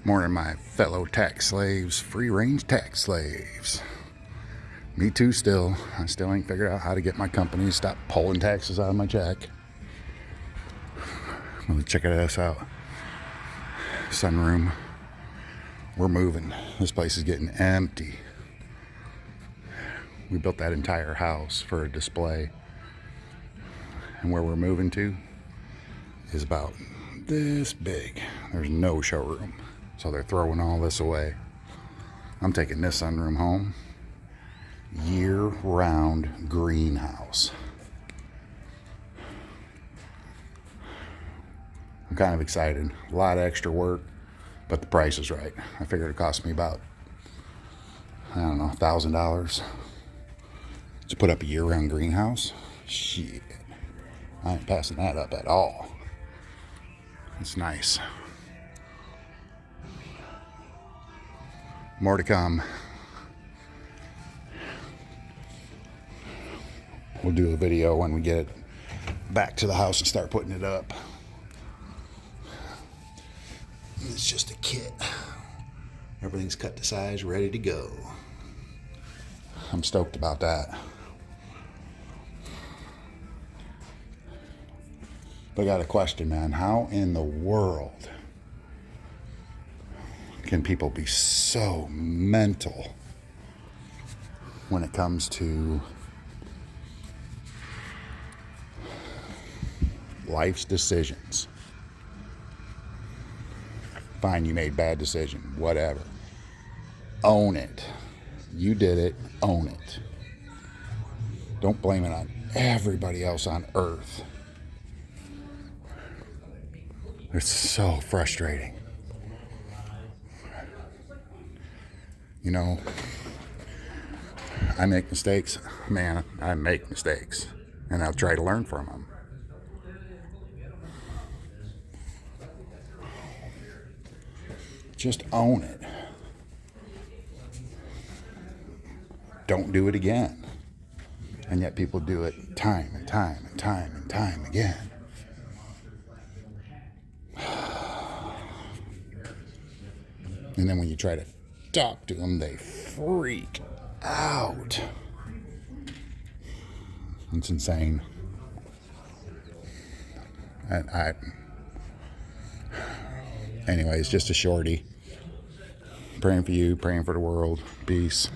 Morning, my fellow tax slaves, free range tax slaves. Me too, still. I still ain't figured out how to get my company to stop pulling taxes out of my check. Well, check this out. Sunroom. We're moving. This place is getting empty. We built that entire house for a display. And where we're moving to is about this big. There's no showroom. So they're throwing all this away. I'm taking this sunroom home. Year-round greenhouse. I'm kind of excited. A lot of extra work, but the price is right. I figured it cost me about, $1,000 to put up a year-round greenhouse. Shit. I ain't passing that up at all. It's nice. More to come. We'll do a video when we get it back to the house and start putting it up. It's just a kit. Everything's cut to size, ready to go. I'm stoked about that. But I got a question, man. How in the world can people be so mental when it comes to life's decisions? Fine, you made bad decision, whatever. Own it. You did it, own it. Don't blame it on everybody else on earth. It's so frustrating. You know, I make mistakes. Man, I make mistakes. And I'll try to learn from them. Just own it. Don't do it again. And yet people do it time and time and time and time again. And then when you try to talk to them, they freak out. It's insane. Anyways, just a shorty. Praying for you, praying for the world. Peace.